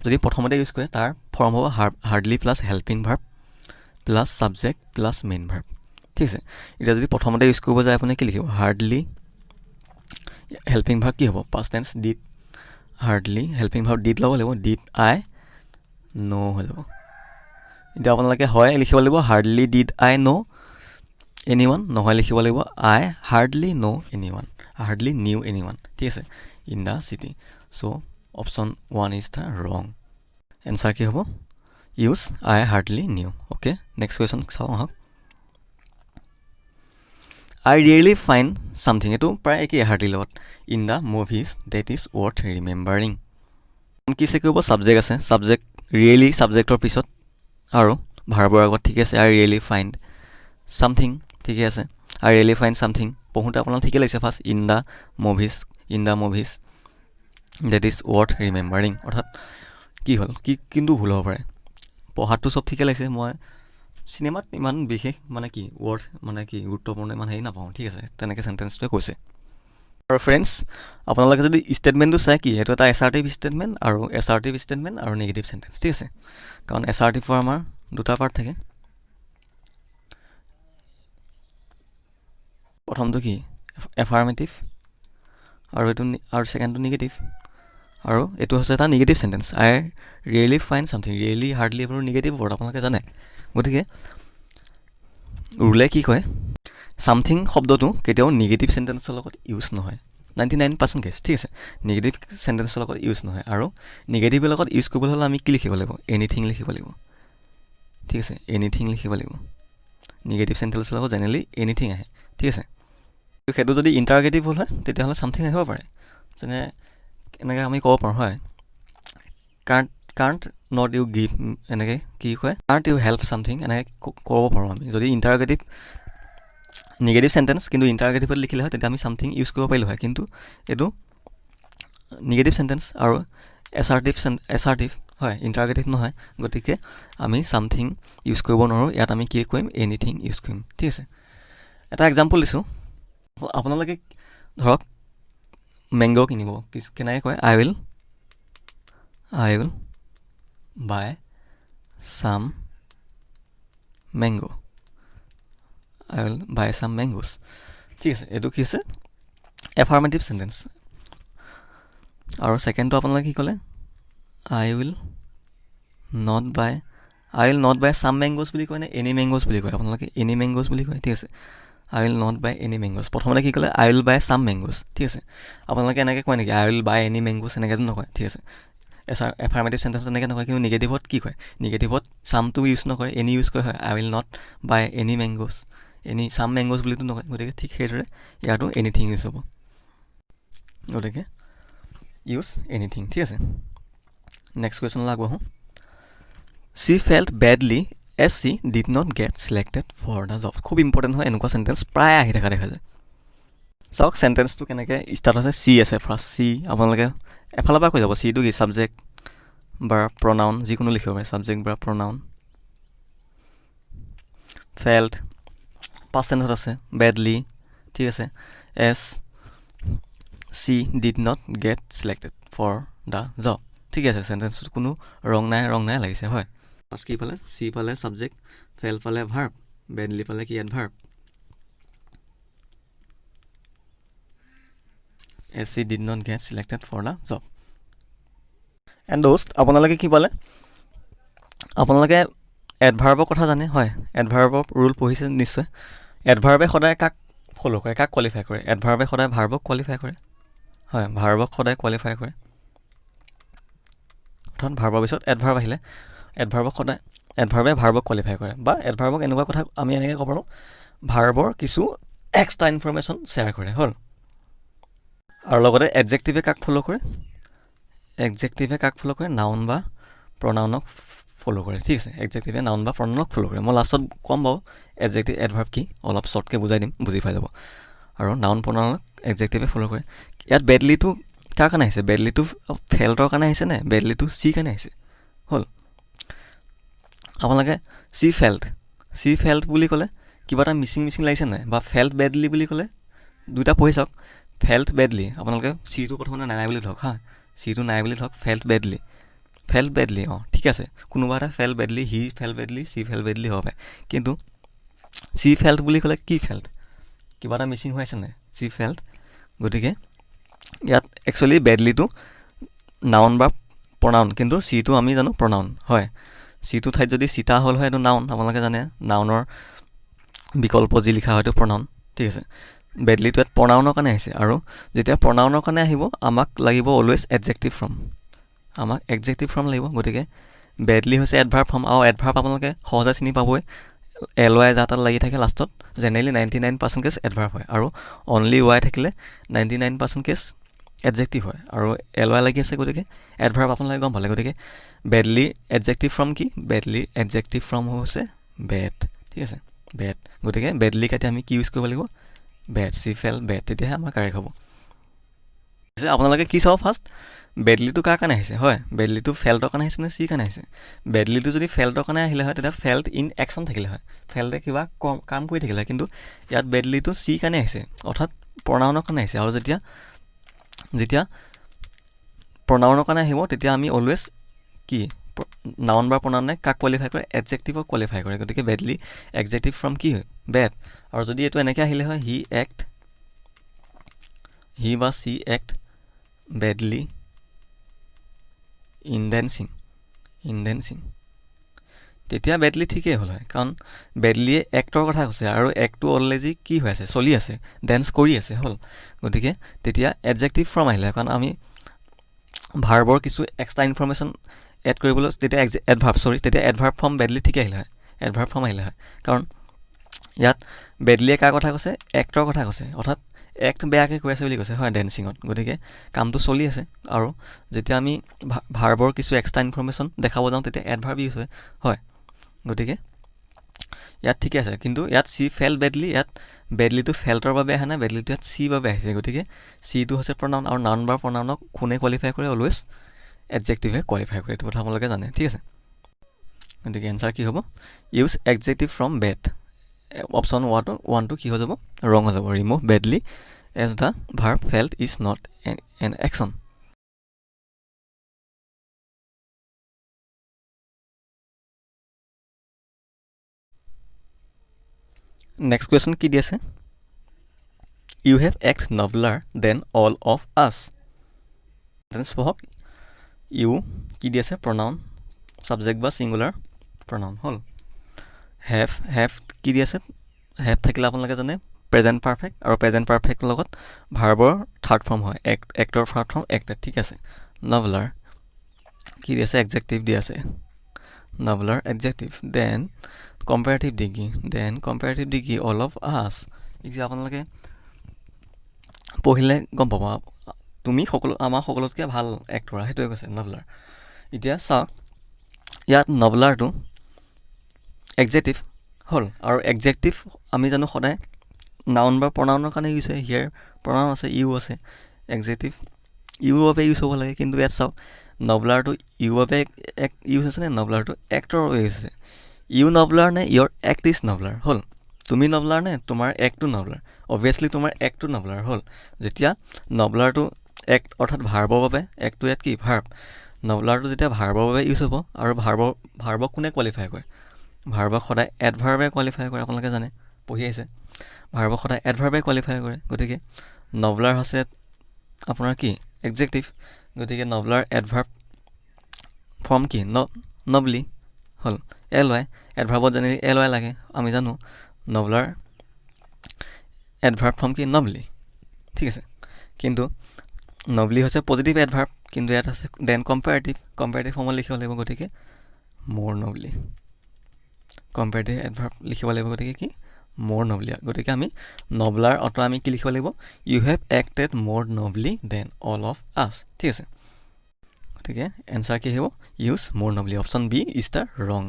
Speaker 1: যদি প্ৰথমতে ইউজ কৰে তাৰ ফৰ্ম হ'ব hardly plus helping verb plus subject plus main verb ঠিক আছে এটা যদি প্ৰথমতে ইউজ কৰিব যায় আপুনি কি লিখিব hardly হেল্পিং ভাৰ্ব কি হ'ব past tense did hardly helping verb did ল'ব লাগিব did I know হৈ যাব এতিয়া আপোনালোকে হয় লিখিব লাগিব hardly did I know anyone নহয় লিখিব লাগিব I hardly know anyone hardly knew anyone ঠিক আছে in the city so option 1 is the wrong answer কি হ'ব use I hardly knew okay next question চাওঁ আহক I really find something এটো প্ৰায় একেই hardly লগত in the movies that is worth remembering কি সে কৰিব সাবজেক্ট আছে সাবজেক্ট really সাবজেক্টৰ পিছত আৰু ভাৰ্বৰ আগত ঠিক আছে I really find something ঠিক আছে I really find something পঢ়োতে আপোনালোক ঠিকে লাগিছে first in the movies that is worth remembering অৰ্থাৎ কি হ'ল কি কিন্তু ভুল হ'ব পাৰে পঢ়াটো সব ঠিকে লাগিছে মই সিনেমাত ইমান বিশেষ মানে কি ৱৰ্ড মানে কি গুৰুত্বপূৰ্ণ ইমান হেৰি নাপাওঁ ঠিক আছে তেনেকৈ সেন্টেন্সটোৱে কৈছে আৰু ফ্ৰেণ্ডছ আপোনালোকে যদি ষ্টেটমেণ্টটো চাই কি এইটো এটা এছাৰ্টিভ ষ্টেটমেণ্ট আৰু এছাৰ্টিভ ষ্টেটমেণ্ট আৰু নেগেটিভ সেন্টেন্স ঠিক আছে কাৰণ এছাৰ্টিভৰ আমাৰ দুটা পাৰ্ট থাকে প্ৰথমটো কি এফাৰ্মেটিভ আৰু এইটো আৰু সেকেণ্ডটো নেগেটিভ আৰু এইটো হৈছে এটা negative sentence I really find something really hardly এইবোৰ নেগেটিভ ৱৰ্ড আপোনালোকে জানে গতিকে ৰুলে কি কয় সামথিং শব্দটো কেতিয়াও নেগেটিভ সেন্টেন্সৰ লগত ইউজ নহয় 99% কেছ ঠিক আছে নেগেটিভ সেন্টেন্সৰ লগত ইউজ নহয় আৰু নেগেটিভৰ লগত ইউজ কৰিবলৈ হ'লে আমি কি লিখিব লাগিব এনিথিং লিখিব লাগিব ঠিক আছে এনিথিং লিখিব লাগিব নেগেটিভ সেন্টেন্সৰ লগত জেনেৰেলি এনিথিং আহে ঠিক আছে সেইটো যদি ইণ্টাৰগেটিভ হ'ল হয় তেতিয়াহ'লে সামথিং আহিব পাৰে যেনে এনেকৈ আমি ক'ব পাৰোঁ হয় can't not you give এনেকৈ কি কয় can't you help something এনেকৈ ক'ব পাৰোঁ আমি যদি ইণ্টাৰগেটিভ নেগেটিভ সেন্টেন্স কিন্তু ইণ্টাৰগেটিভত লিখিলে হয় তেতিয়া আমি সামথিং ইউজ কৰিব পাৰিলোঁ হয় কিন্তু এইটো নেগেটিভ সেন্টেন্স আৰু এছাৰ্টিভ হয় ইণ্টাৰগেটিভ নহয় গতিকে আমি সামথিং ইউজ কৰিব নোৱাৰোঁ ইয়াত আমি কি কৰিম এনিথিং ইউজ কৰিম ঠিক আছে এটা এক্সাম্পল দিছোঁ আপোনালোকে ধৰক মেংগ' কিনিব কেনেকৈ কয় I will buy some mango I will buy some mangoes ঠিক আছে এইটো কি আছে এফাৰ্মেটিভ সেন্টেন্স আৰু ছেকেণ্ডটো আপোনালোকে কি ক'লে আই উইল নট বাই চাম মেংগোজ বুলি কয় নে এনি মেংগোজ বুলি কয় আপোনালোকে এনি মেংগোজ বুলি কয় ঠিক আছে I will not buy any mangoes প্ৰথমতে কি ক'লে আই উইল বাই চাম মেংগোজ ঠিক আছে আপোনালোকে এনেকৈ কয় নেকি আই উইল বাই এনি মেংগোজ এনেকৈতো নকয় ঠিক আছে এফাৰ্মেটিভ চেণ্টেঞ্চত এনেকৈ নকয় কিন্তু নিগেটিভত কি কয় নিগেটিভত চামটো ইউজ নকৰে এনি ইউজ কৰে হয় I will not buy any mangoes any some mangoes বুলিতো নকয় গতিকে ঠিক সেইদৰে ইয়াতো এনিথিং ইউজ হ'ব গতিকে ইউজ এনিথিং ঠিক আছে নেক্সট কুৱেশ্যনলৈ আগবাঢ়োঁ she felt badly as she did not get selected for the job খুব ইম্পৰ্টেণ্ট হয় এনেকুৱা চেণ্টেঞ্চ প্ৰায় আহি থকা দেখা যায় চাওক চেণ্টেঞ্চটো কেনেকৈ ষ্টাৰ্ট হৈছে চি আছে ফাৰ্ষ্ট চি আপোনালোকে এফালৰ পৰা কৈ যাব চিটো কি ছাবজেক্ট বা প্ৰনাউন যিকোনো লিখিব পাৰে ছাবজেক্ট বা প্ৰনাউন ফেল্ট পাষ্ট টেন্সত আছে বেডলি ঠিক আছে as she did not get selected for the job ঠিক আছে চেণ্টেঞ্চটো কোনো ৰং নাই লাগিছে হয় ফাৰ্ষ্ট কি পালে চি পালে ছাবজেক্ট ফেল পালে ভাৰ্ব বেডলি পালে কি adverb as she did not get selected for the job and thus আপোনালোকে কি পালে আপোনালোকে এডভাৰ্বৰ কথা জানে হয় এডভাৰ্বৰ ৰুল পঢ়িছে নিশ্চয় এডভাৰ্বে সদায় কাক ফ'ল' কৰে কাক কোৱালিফাই কৰে এডভাৰ্বে সদায় ভাৰ্বক কোৱালিফাই কৰে হয় ভাৰ্বক সদায় কোৱালিফাই কৰে অৰ্থাৎ ভাৰ্বৰ পিছত এডভাৰ্ব আহিলে এডভাৰ্বে ভাৰ্বক কোৱালিফাই কৰে বা এডভাৰ্বক এনেকুৱা কথা আমি এনেকৈ ক'ব পাৰোঁ ভাৰ্বৰ কিছু এক্সট্ৰা ইনফৰ্মেশ্যন শ্বেয়াৰ কৰে হ'ল আৰু লগতে এডজেক্টিভে কাক ফ'ল' কৰে নাউন বা প্ৰনাউনক ফ'ল' কৰে ঠিক আছে এডজেক্টিভে নাউন বা প্ৰনাউনক ফ'ল' কৰে মই লাষ্টত ক'ম বাৰু এডজেক্টিভ এডভাৰ্ব কি অলপ শ্বৰ্টকৈ বুজাই দিম বুজি পাই যাব আৰু নাউন প্ৰনাউনক এডজেক্টিভে ফ'ল' কৰে ইয়াত বেডলিটো কাৰ কাৰণে আহিছে বেডলিটো ফেল্টৰ কাৰণে আহিছে নে বেডলিটো চি কাৰণে আহিছে হ'ল আপোনালোকে চি ফেল্ট বুলি ক'লে কিবা এটা মিচিং লাগিছে নাই বা ফেল্ট বেডলি বুলি ক'লে দুটা পঢ়ি চাওক ফেল্ট বেডলি আপোনালোকে চিটো প্ৰথমতে নাই বুলি ধৰক হা চিটো নাই বুলি ধৰক ফেল্ট বেডলি অঁ ঠিক আছে কোনোবা এটা felt badly he felt badly C felt badly হ'ব পাৰে কিন্তু চি ফেল্ট বুলি ক'লে কি ফেল্ট কিবা এটা মিচিং হৈ আছে নাই চি ফেল্ট গতিকে ইয়াত একচুৱেলি বেডলিটো নাউন বা প্ৰনাউন কিন্তু চিটো আমি জানো প্ৰনাউন হয় চিটো ঠাইত যদি চিটা হ'ল হয় এইটো নাউন আপোনালোকে জানে নাউনৰ বিকল্প যি লিখা হয়তো প্ৰনাউন ঠিক আছে বেডলিটো ইয়াত প্ৰনাউনৰ কাৰণে আহিছে আৰু যেতিয়া প্ৰনাউনৰ কাৰণে আহিব আমাক লাগিব অলৱেজ এডজেক্টিভ ফৰ্ম লাগিব গতিকে বেডলি হৈছে এডভাৰ্ব ফৰ্ম আৰু এডভাৰ্ব আপোনালোকে সহজে চিনি পাবই এল ৱাই যা তাত লাগি থাকে লাষ্টত জেনেৰেলি 99% কেছ এডভাৰ্ব হয় আৰু অনলি ৱাই থাকিলে 99% কেছ এডজেক্টিভ হয় আৰু এল ৱাই লাগি আছে গতিকে এডভাৰ্ব আপোনালোকে গম পালে গতিকে বেডলিৰ এডজেক্টিভ ফৰ্ম কি বেডলিৰ এডজেক্টিভ ফৰ্ম হৈছে বেড ঠিক আছে বেড গতিকে বেডলি কাটি আমি কি ইউজ কৰিব লাগিব বেড চি ফেল বেড তেতিয়াহে আমাৰ কাৰেক্ট হ'ব আপোনালোকে কি চাব ফাৰ্ষ্ট বেডলিটো কাৰ কাৰণে আহিছে হয় বেডলিটো ফেল্টৰ কাৰণে আহিছে নে চি কাৰণে আহিছে বেডলিটো যদি ফেল্টৰ কাৰণে আহিলে হয় তেতিয়া ফেল্ট ইন একশ্যন থাকিলে হয় ফেল্টে কিবা কাম কৰি থাকিলে হয় কিন্তু ইয়াত বেডলিটো চি কাৰণে আহিছে অৰ্থাৎ প্ৰনাউনৰ কাৰণে আহিছে আৰু যেতিয়া প্ৰনাউনৰ কাৰণে আহিব তেতিয়া আমি অলৱেজ কি নাউন বা প্ৰনাউনে কাক কোৱালিফাই কৰে এডজেক্টিভক কোৱালিফাই কৰে গতিকে বেডলি এডজেক্টিভ ফ্ৰম কি হয় বেড আৰু যদি এইটো এনেকৈ আহিলে হয় হি বা চি এক্ট বেডলি ইনডেন্সিং তেতিয়া বেডলি ঠিকেই হ'ল হয় কাৰণ বেডলিয়ে এক্টৰ কথা কৈছে আৰু এক্টটো অলৰেডি কি হৈ আছে চলি আছে ডেন্স কৰি আছে হ'ল গতিকে তেতিয়া এডজেক্টিভ ফৰ্ম আহিলে কাৰণ আমি ভাৰ্বৰ কিছু এক্সট্ৰা ইনফৰ্মেশ্যন এড কৰিবলৈ তেতিয়া এডভাৰ্ব ফৰ্ম বেডলি ঠিকে আহিলে হয় এডভাৰ্ব ফৰ্ম আহিলে হয় কাৰণ ইয়াত বেডলিয়ে কাৰ কথা কৈছে এক্টৰ কথা কৈছে অৰ্থাৎ এক্ট বেয়াকৈ কৈ আছে বুলি কৈছে হয় ডেন্সিঙত গতিকে কামটো চলি আছে আৰু যেতিয়া আমি ভাৰ্বৰ কিছু এক্সট্ৰা ইনফৰ্মেশ্যন দেখাব যাওঁ তেতিয়া এডভাৰ্ব ইউজ হয় গতিকে ইয়াত ঠিকে আছে কিন্তু ইয়াত চি ফেল বেডলি ইয়াত বেডলিটো ফেল্টৰ বাবে আহে নাই বেডলিটো ইয়াত চি বাবে আহিছে গতিকে চিটো হৈছে প্ৰনাউন আৰু নাউন বা প্ৰনাউনক কোনে কোৱালিফাই কৰে অলৱেজ এডজেক্টিভে কোৱালিফাই কৰে এইটো কথা আপোনালোকে জানে ঠিক আছে গতিকে এনচাৰ কি হ'ব use adjective from bad option ওৱানটো কি হৈ যাব ৰং হৈ যাব remove badly as the verb felt is not an action next question কি দি আছে you have act nobler than all of us tense পঢ়ক ইউ কি দি আছে প্ৰনাউন ছাবজেক্ট বা ছিংগুলাৰ প্ৰনাউন হ'ল হেভ কি দি আছে হেভ থাকিলে আপোনালোকে জানে প্ৰেজেণ্ট পাৰফেক্ট আৰু প্ৰেজেণ্ট পাৰফেক্টৰ লগত ভাৰ্বৰ থাৰ্ড ফৰ্ম হয় এক্টৰ থাৰ্ড ফৰ্ম এক্টেড ঠিক আছে নভলাৰ কি দি আছে এডজেক্টিভ দি আছে nobler adjective then comparative degree all of us এতিয়া আপোনালোকে পঢ়িলে গম পাব তুমি আমাৰ সকলোতকৈ ভাল এক্টৰ সেইটোৱে কৈছে নভলাৰ এতিয়া চাওক ইয়াত নভলাৰটো এডজেক্টিভ হ'ল আৰু এডজেক্টিভ আমি জানো সদায় নাউন বা প্ৰনাউনৰ কাৰণে ইউজ হয় হিয়াৰ প্ৰনাউন আছে ইউ আছে এডজেক্টিভ ইউৰ বাবে ইউজ হ'ব লাগে কিন্তু ইয়াত চাওক নভলাৰটো ইউৰ বাবে ইউজ হৈছে নে নভলাৰটো এক্টৰৰ বাবে ইউজ হৈছে ইউ নভলাৰ নে ইয়ৰ এক্ট ইজ নভলাৰ হ'ল তুমি নভলাৰ নে তোমাৰ এক্টটো নভলাৰ অভিয়াছলি তোমাৰ এক্টটো নভলাৰ হ'ল যেতিয়া নভলাৰটো এক্ট অৰ্থাৎ ভাৰ্বৰ বাবে এক্টটো ইয়াত কি ভাৰ্ব নভলাৰটো যেতিয়া ভাৰ্বৰ বাবে ইউজ হ'ব আৰু ভাৰ্বক কোনে কোৱালিফাই কৰে ভাৰ্বক সদায় এডভাৰ্বে কোৱালিফাই কৰে আপোনালোকে জানে পঢ়ি আহিছে ভাৰ্বক সদায় এডভাৰ্বে কোৱালিফাই কৰে গতিকে নভলাৰ হৈছে আপোনাৰ কি এডজেক্টিভ গতিকে নভলাৰ এডভাৰ্ব ফৰ্ম কি নভলি হ'ল LY এডভাৰ্বত জেনেৰেলি LY লাগে আমি জানো নভলাৰ এডভাৰ্ব ফৰ্ম কি নভলি ঠিক আছে কিন্তু নভলি হৈছে পজিটিভ এডভাৰ্ব কিন্তু ইয়াত আছে দেন কম্পেৰেটিভ ফৰ্মত লিখিব লাগিব গতিকে মোৰ নভলি কম্পেৰেটিভ এডভাৰ্ব লিখিব লাগিব গতিকে কি মোৰ নভলি গতিকে আমি নভলাৰ অত আমি কি লিখিব লাগিব ইউ হেভ এক্টেড মোৰ নভলি দেন অল অফ আছ ঠিক আছে গতিকে এনচাৰ কি আহিব use more nobly option B is the wrong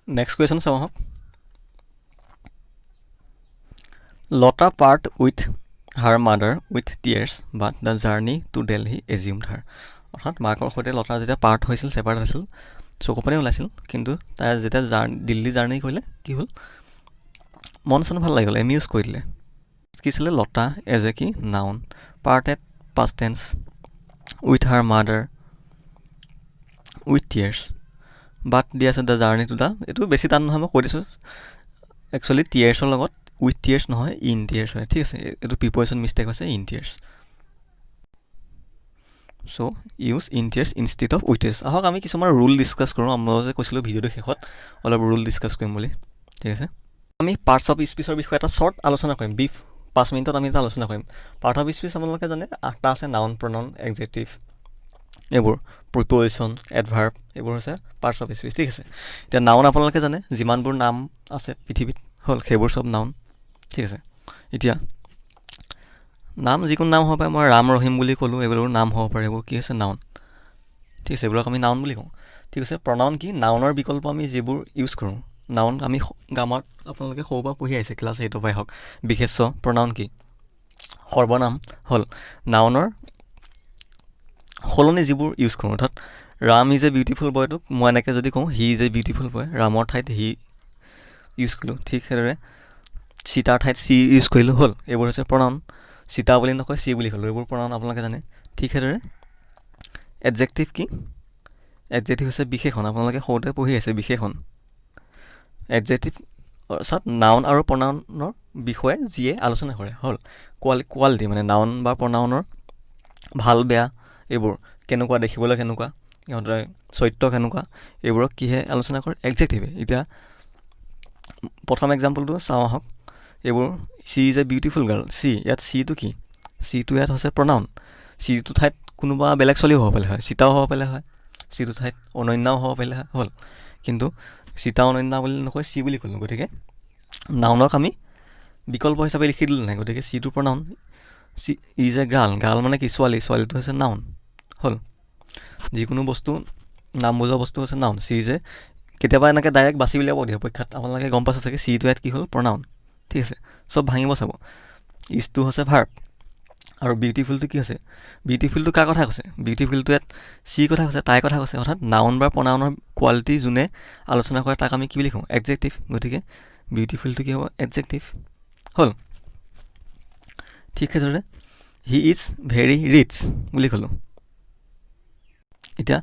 Speaker 1: next question চাওঁ আহক Lata part with her mother with tears but the journey to Delhi এজিউমড হাৰ অৰ্থাৎ মাকৰ সৈতে লতাৰ যেতিয়া পাৰ্ট হৈছিল ছেপাৰেট হৈছিল চকুপানী ওলাইছিল কিন্তু তাই যেতিয়া দিল্লী জাৰ্ণি কৰিলে কি হ'ল মন চন ভাল লাগি গ'ল এমিউজ কৰি দিলে কি আছিলে লতা এজ এ কি noun part at past tense with her mother with tears but দি আছে দ্য জাৰ্ণি টু দ্য এইটো বেছি টান নহয় মই কৈ দিছোঁ একচুৱেলি টিয়াৰ্ছৰ লগত উইথ টিয়াৰ্ছ নহয় ইন টিয়াৰ্ছ হয় ঠিক আছে এইটো প্ৰিপ'জিশ্যন মিষ্টেক হৈছে in tears so' use in tears instead of with tears আহক আমি কিছুমান ৰুল ডিছকাছ কৰোঁ মই যে কৈছিলোঁ ভিডিঅ'টো শেষত অলপ ৰুল ডিছকাছ কৰিম বুলি ঠিক আছে আমি পাৰ্টছ অফ স্পীচৰ বিষয়ে এটা শ্বৰ্ট আলোচনা কৰিম 5 মিনিটত আমি এটা আলোচনা কৰিম পাৰ্ট অফ স্পীচ আপোনালোকে জানে 8টা আছে নাউন প্ৰনাউন এডজেক্টিভ এইবোৰ প্ৰিপ'জিশ্যন এডভাৰ্ব এইবোৰ হৈছে পাৰ্টছ অফ স্পীচ ঠিক আছে এতিয়া নাউন আপোনালোকে জানে যিমানবোৰ নাম আছে পৃথিৱীত হ'ল সেইবোৰ চব নাউন ঠিক আছে এতিয়া নাম যিকোনো নাম হ'ব পাৰে মই ৰাম ৰহিম বুলি ক'লোঁ এইবোৰ নাম হ'ব পাৰে এইবোৰ কি আছে নাউন ঠিক আছে এইবোৰক আমি নাউন বুলি কওঁ ঠিক আছে প্ৰনাউন কি নাউনৰ বিকল্প আমি যিবোৰ ইউজ কৰোঁ নাউন আমি গামত আপোনালোকে সৰুৰ পৰা পঢ়ি আহিছে ক্লাছ 8 পৰাই হওক বিশেষ্য প্ৰনাউন কি সৰ্বনাম হ'ল নাউনৰ সলনি যিবোৰ ইউজ কৰোঁ অৰ্থাৎ ৰাম ইজ এ বিউটিফুল বয়টোক মই এনেকৈ যদি কওঁ হি ইজ এ বিউটিফুল বয় ৰামৰ ঠাইত হি ইউজ কৰিলোঁ ঠিক সেইদৰে সীতাৰ ঠাইত চি ইউজ কৰিলোঁ হ'ল এইবোৰ হৈছে প্ৰনাউন সীতা বুলি নকয় চি বুলি ক'লোঁ এইবোৰ প্ৰনাউন আপোনালোকে জানে ঠিক সেইদৰে এডজেক্টিভ কি এডজেক্টিভ হৈছে বিশেষণ আপোনালোকে সৰুতে পঢ়ি আছে বিশেষণ এডজেক্টিভ অৰ্থাৎ নাউন আৰু প্ৰনাউনৰ বিষয়ে যিয়ে আলোচনা কৰে হ'ল কোৱালিটি মানে নাউন বা প্ৰনাউনৰ ভাল বেয়া এইবোৰ কেনেকুৱা দেখিবলৈ কেনেকুৱা সিহঁতৰ চৰিত্ৰ কেনেকুৱা এইবোৰক কিহে আলোচনা কৰে এডজেক্টিভে এতিয়া প্ৰথম এক্সাম্পলটো চাওঁ আহক এইবোৰ C is a beautiful girl C ইয়াত চিটো কি চিটো ইয়াত হৈছে প্ৰনাউন চিটো ঠাইত কোনোবা বেলেগ চলিও হ'ব পাৰিলে হয় সীতাও হ'ব পাৰিলে হয় চিটো ঠাইত অনন্যাও হ'ব পাৰিলে হয় হ'ল কিন্তু সীতা অনন্যা বুলি নকয় চি বুলি ক'লোঁ গতিকে নাউনক আমি বিকল্প হিচাপে লিখি দিলোঁ নাই গতিকে চিটো প্ৰনাউন চি ইজ এ গাৰ্ল মানে কি ছোৱালীটো হৈছে নাউন হ'ল যিকোনো বস্তু নাম বুজোৱা বস্তু হৈছে নাউন চি ইজ এ কেতিয়াবা এনেকৈ ডাইৰেক্ট বাছি উলিয়াব দিয়ে পৰীক্ষাত আপোনালোকে গম পাইছে চাগে চিটো ইয়াত কি হ'ল প্ৰনাউন ঠিক আছে চব ভাঙিব চাব ইজটো হৈছে ভাৰ্ব আৰু বিউটিফুলটো কি হৈছে বিউটিফুলটো কাৰ কথা কৈছে বিউটিফুলটো ইয়াত চি কথা কৈছে তাইৰ কথা কৈছে অৰ্থাৎ নাউন বা প্ৰনাউনৰ কোৱালিটি যোনে আলোচনা কৰে তাক আমি কি বুলি কওঁ এডজেক্টিভ গতিকে বিউটিফুলটো কি হ'ব এডজেক্টিভ হ'ল ঠিক সেইদৰে হি ইজ ভেৰি ৰিচ বুলি ক'লোঁ এতিয়া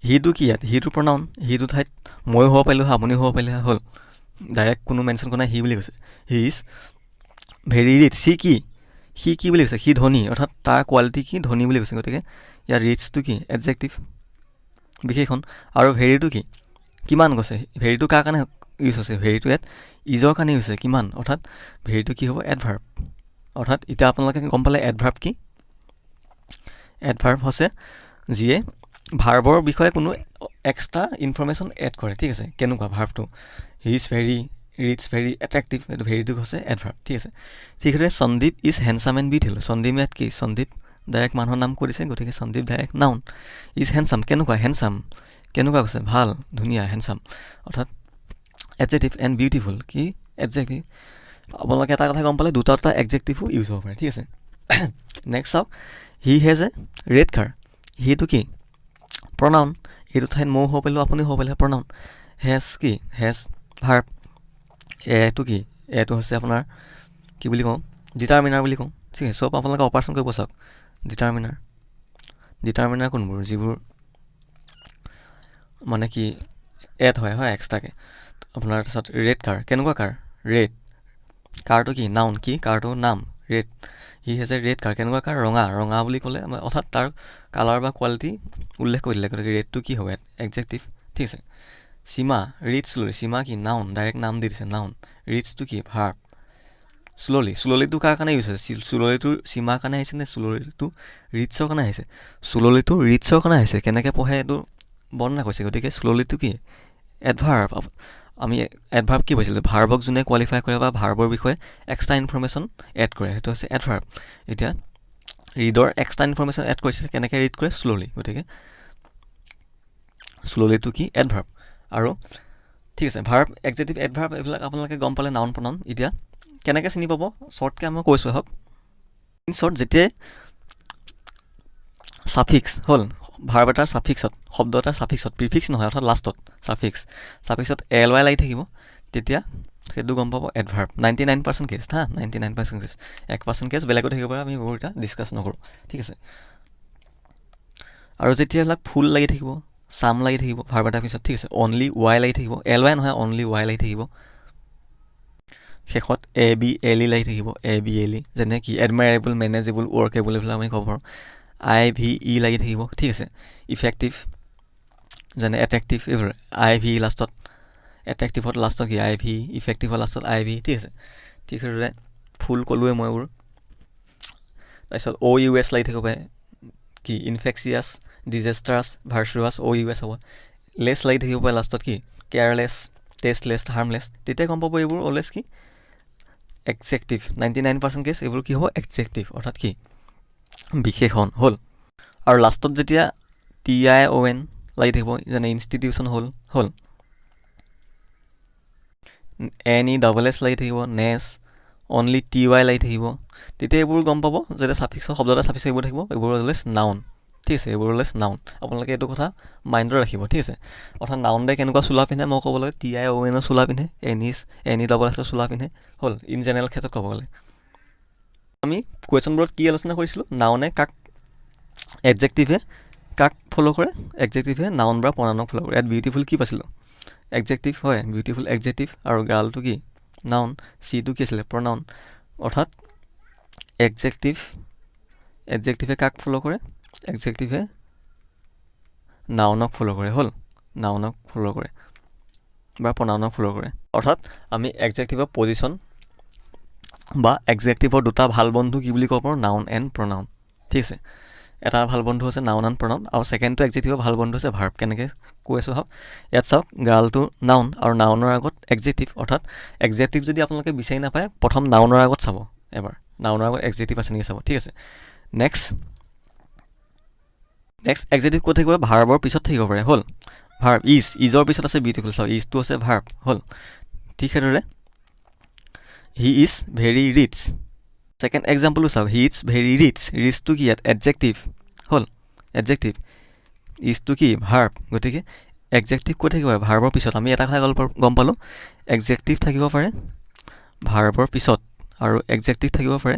Speaker 1: হিটো কি ইয়াত হিটো প্ৰনাউন হিটো ঠাইত ময়ো হ'ব পাৰিলোঁ হয় আপুনিও হ'ব পাৰিলে হ'ল ডাইৰেক্ট কোনো মেনশ্যন কৰা নাই হি বুলি কৈছে হি ইজ ভেৰি ৰিচ সি কি সি কি বুলি কৈছে, সি ধনী, অৰ্থাৎ তাৰ কোৱালিটি কি, ধনী বুলি কৈছে। গতিকে ইয়াৰ ৰিচটো কি, এডজেক্টিভ বিশেষণ। আৰু ভেৰিটো কি, কিমান কৈছে, ভেৰিটো কাৰ কাৰণে ইউজ হৈছে, ভেৰিটো ইয়াত ইজৰ কাৰণে ইউজ হৈছে, কিমান, অৰ্থাৎ ভেৰিটো কি হ'ব, এডভাৰ্ব। অৰ্থাৎ এতিয়া আপোনালোকে গম পালে এডভাৰ্ব কি। এডভাৰ্ব হৈছে যিয়ে ভাৰ্বৰ বিষয়ে কোনো এক্সট্ৰা ইনফৰ্মেশ্যন এড কৰে, ঠিক আছে। কেনেকুৱা ভাৰ্বটো, he is very rich, very attractive, এইটো ভেৰিটো হৈছে এডভাৰ্ব, ঠিক আছে। ঠিক সেইদৰে Sandeep is handsome and beautiful. Sandeep ইয়াত কি, সন্দীপ ডাইৰেক্ট মানুহৰ নাম কৈ দিছে, গতিকে Sandeep direct noun. Is handsome, কেনেকুৱা, হেণ্ডচাম কেনেকুৱা কৈছে, ভাল, ধুনীয়া, হেণ্ডচাম, অৰ্থাৎ এডজেক্টিভ। এণ্ড বিউটিফুল কি, এডজেক্টিভ। আপোনালোকে এটা কথা গম পালে, দুটা এডজেক্টিভো ইউজ হ'ব পাৰে, ঠিক আছে। নেক্সট চাওক, হি হেজ এ ৰেড কাৰ। সিটো কি, প্ৰনাউন। এইটো ঠাইত ময়ো হ'ব পাৰিলোঁ, আপুনি হ'ব পাৰিলে প্ৰনাউন। হেজ কি, হেজ ভাৰ্ব। এটো কি, এটো হৈছে আপোনাৰ কি বুলি কওঁ, ডিটাৰমিনাৰ বুলি কওঁ, ঠিক আছে। চব আপোনালোকে অপাৰেশ্যন কৰিব চাওক, ডিটাৰমিনাৰ। ডিটাৰমিনাৰ কোনবোৰ, যিবোৰ মানে কি এড হয় এক্সট্ৰাকৈ আপোনাৰ। তাৰপিছত ৰেড কাৰ, কেনেকুৱা কাৰ, ৰেড। কাৰটো কি, নাউন, কি কাৰটো নাম, red. He has a red car, কেনেকুৱা কাৰ, ৰঙা। ৰঙা বুলি ক'লে অৰ্থাৎ তাৰ কালাৰ বা কোৱালিটি উল্লেখ কৰি দিলে, গতিকে ৰেডটো কি হ'ব, এডজেক্টিভ, ঠিক আছে। সীমা ৰিডছ শ্ল'লি, সীমা কি, নাউন, ডাইৰেক্ট নাম দি দিছে, নাউন। ৰিডছটো কি, ভাৰ্ব। শ্ল'লি, শ্ল'লিটো কাৰ কাৰণে ইউজ হৈছে, শ্ল'লিটো সীমাৰ কাৰণে আহিছে নে শ্ল'লিটো ৰিডছৰ কাৰণে আহিছে, শ্ল'লিটো ৰিডছৰ কাৰণে আহিছে। কেনেকৈ পঢ়ে এইটো বৰ্ণনা কৰিছে, গতিকে শ্ল'লিটো কি, এডভাৰ্ব। আমি এডভাৰ্ব কি পাইছিলোঁ, ভাৰ্বক যোনে কোৱালিফাই কৰে বা ভাৰ্বৰ বিষয়ে এক্সট্ৰা ইনফৰ্মেশ্যন এড কৰে, সেইটো হৈছে এডভাৰ্ব। এতিয়া ৰিডৰ এক্সট্ৰা ইনফৰ্মেশ্যন এড কৰিছে, কেনেকৈ ৰিড কৰে, শ্ল'লি, গতিকে শ্ল'লিটো কি, এডভাৰ্ব। আৰু ঠিক আছে, ভাৰ্ব, এডজেক্টিভ, এডভাৰ্ব এইবিলাক আপোনালোকে গম পালে, নাউন প্ৰনাউন। এতিয়া কেনেকৈ চিনি পাব, শ্বৰ্টকৈ মই কৈছোঁ আহক। ইন শ্বৰ্ট, যেতিয়াই ছাফিক্স হ'ল, ভাৰ্ব এটাৰ ছাফিক্সত, শব্দ এটাৰ ছাফিক্সত, প্ৰিফিক্স নহয় অৰ্থাৎ লাষ্টত, ছাফিক্সত LY লাগি থাকিব, তেতিয়া সেইটো গম পাব এডভাৰ্ব। 99% কেছ, 99% কেছ, 1% কেছ বেলেগো থাকিব পাৰে, আমি এইবোৰ এতিয়া ডিছকাছ নকৰোঁ, ঠিক আছে। আৰু যেতিয়া এইবিলাক ফুল লাগি থাকিব, চাম লাগি থাকিব ভাৰ্ব এটাৰ পিছত, ঠিক আছে, অনলি ৱাই লাগি থাকিব, LY নহয়, অনলি ৱাই লাগি থাকিব। শেষত ABLE লাগি থাকিব, ABLE, যেনে কি এডমাইৰেবল, মেনেজেবল, ৱৰ্কেবল, এইবিলাক আমি ক'ব পাৰোঁ। IVE লাগি থাকিব, ঠিক আছে। ইফেক্টিভ, যেনে এট্ৰেক্টিভ, এইবোৰ IVE লাষ্টত, এট্ৰেক্টিভত লাষ্টত কি IVE, ইফেক্টিভৰ লাষ্টত IVE, ঠিক আছে। ঠিক সেইদৰে ফুল ক'লোৱে মই এইবোৰ। তাৰপিছত OUS লাগি থাকিব পাৰে, কি ইনফেকচিয়াছ, ডিজেষ্টাৰাছ, ভাৰ্চুৱাছ, OUS হ'ব। লেছ লাগি থাকিব পাৰে লাষ্টত, কি কেয়াৰলেছ, টেষ্টলেছ, হাৰ্মলেছ, তেতিয়া গম পাব এইবোৰ অলৱেজ কি এডজেক্টিভ। 99% কেছ এইবোৰ কি হ'ব, এডজেক্টিভ, অৰ্থাৎ কি বিশেষণ হ'ল। আৰু লাষ্টত যেতিয়া TION লাগি থাকিব, যেনে ইনষ্টিটিউশ্যন হ'ল NESS লাগি থাকিব, নেছ, অনলি TY লাগি থাকিব, তেতিয়া এইবোৰ গম পাব যেতিয়া ছাফিক্সৰ শব্দ এটা ছাফিক্স এইবোৰ থাকিব, এইবোৰ অলৱেজ নাউন, ঠিক আছে। এইবোৰ অলৱেজ নাউন, আপোনালোকে এইটো কথা মাইণ্ডত ৰাখিব, ঠিক আছে। অৰ্থাৎ নাউন দে কেনেকুৱা চোলা পিন্ধে মই ক'ব লাগে, TIONৰ চোলা পিন্ধে, NESSৰ চোলা পিন্ধে, হ'ল ইন জেনেৰেল ক্ষেত্ৰত ক'ব গ'লে। আমি কুৱেশ্যনবোৰত কি আলোচনা কৰিছিলোঁ, নাউনে কাক, এডজেক্টিভে কাক ফ'ল' কৰে, এডজেক্টিভে নাউন বা প্ৰনাউনক ফ'ল' কৰে। ইয়াত বিউটিফুল কি পাইছিলোঁ, এডজেক্টিভ হয়, বিউটিফুল এডজেক্টিভ, আৰু গাৰ্লটো কি নাউন, চিটো কি আছিলে প্ৰনাউন। অৰ্থাৎ এডজেক্টিভে কাক ফ'ল' কৰে, এডজেক্টিভে নাউনক ফ'ল' কৰে, হ'ল নাউনক ফ'ল' কৰে বা প্ৰনাউনক ফ'ল' কৰে। অৰ্থাৎ আমি এডজেক্টিভৰ পজিশ্যন বা এডজেক্টিভৰ দুটা ভাল বন্ধু কি বুলি ক'ব পাৰোঁ, নাউন এণ্ড প্ৰনাউন, ঠিক আছে। এটা ভাল বন্ধু হৈছে নাউন এণ্ড প্ৰনাউন, আৰু ছেকেণ্ডটো এডজেক্টিভৰ ভাল বন্ধু হৈছে ভাৰ্ব। কেনেকৈ কৈ আছোঁ চাওক, ইয়াত চাওক গাৰ্লটো নাউন, আৰু নাউনৰ আগত এডজেক্টিভ, অৰ্থাৎ এডজেক্টিভ যদি আপোনালোকে বিচাৰি নাপায়, প্ৰথম নাউনৰ আগত চাব, এবাৰ নাউনৰ আগত এডজেক্টিভ আছে নেকি চাব, ঠিক আছে। নেক্সট এডজেক্টিভ ক'ত থাকিব, ভাৰ্বৰ পিছত থাকিব পাৰে, হ'ল ভাৰ্ব। ইজৰ পিছত আছে বিউটিফুল, চাওক ইজটো আছে ভাৰ্ব, হ'ল। ঠিক সেইদৰে he is very rich, second এক্সাম্পলো চাওক, হি ইজ ভেৰি ৰিচ, ৰিচটো কি ইয়াত এডজেক্টিভ, হ'ল এডজেক্টিভ। ইজটো কি ভাৰ্ব, গতিকে এডজেক্টিভ ক'ত থাকিব পাৰে, ভাৰ্বৰ পিছত। আমি এটা কথা গম পালোঁ, এডজেক্টিভ থাকিব পাৰে ভাৰ্বৰ পিছত, আৰু এডজেক্টিভ থাকিব পাৰে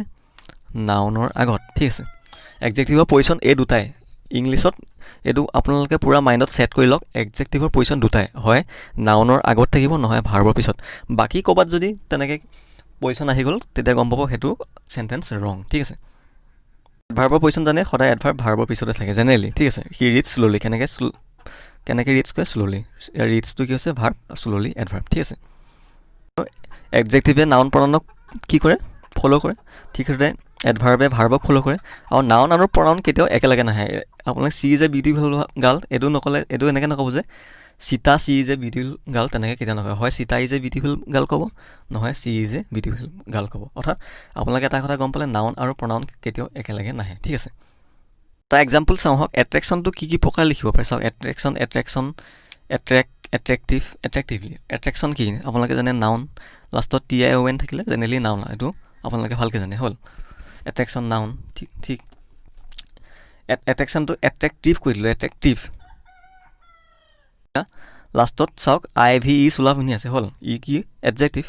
Speaker 1: নাউনৰ আগত, ঠিক আছে। এডজেক্টিভৰ পজিশ্যন এই দুটাই, ইংলিছত এইটো আপোনালোকে পূৰা মাইণ্ডত ছেট কৰি লওক, এডজেক্টিভৰ পজিশ্যন দুটাই, হয় নাউনৰ আগত থাকিব, নহয় ভাৰ্বৰ পিছত। বাকী ক'ৰবাত যদি তেনেকৈ পজিশ্যন আহি গ'ল, তেতিয়া গম পাব সেইটো চেণ্টেন্স ৰং ঠিক আছে এডভাৰ্বৰ পজিশ্যন জানে সদায় এডভাৰ্ব ভাৰ্বৰ পিছতে থাকে জেনেৰেলি ঠিক আছে হি ৰিডছ শ্ল'লি কেনেকৈ ৰিডছ কৰে শ্ল'লি ৰিডছটো কি হৈছে ভাৰ্ব শ্ল'লি এডভাৰ্ব ঠিক আছে এডজেক্টিভে নাউন প্ৰনাউনক কি কৰে ফ'ল' কৰে ঠিক সেইদৰে এডভাৰ্বে ভাৰ্বক ফ'ল' কৰে আৰু নাউন আৰু প্ৰনাউন কেতিয়াও একেলগে নাহে আপোনালোকে C is a beautiful girl এইটো নক'লে এইটো এনেকৈ নক'ব যে Sita C is a beautiful girl তেনেকৈ কেতিয়াও নকয় হয় Sita is a beautiful girl ক'ব নহয় C is a beautiful girl ক'ব অৰ্থাৎ আপোনালোকে এটা কথা গম পালে নাউন আৰু প্ৰনাউন কেতিয়াও একেলগে নাহে ঠিক আছে তাৰ এক্সাম্পল চাওঁ হওক এট্ৰেকশ্যনটো কি প্ৰকাৰ লিখিব পাৰে চাওক এট্ৰেক্টিভলি এট্ৰেকশ্যন কি আপোনালোকে জানে নাউন লাষ্টত TION থাকিলে জেনেৰেলি নাউন এইটো আপোনালোকে ভালকৈ জানে হ'ল এট্ৰেকশ্যন নাউন ঠিক এট্ৰেকশ্যনটো এট্ৰেক্টিভ কৰি দিলোঁ এট্ৰেক্টিভ লাষ্টত চাওক IVE চোলা শুনি আছে হ'ল ই কি এডজেক্টিভ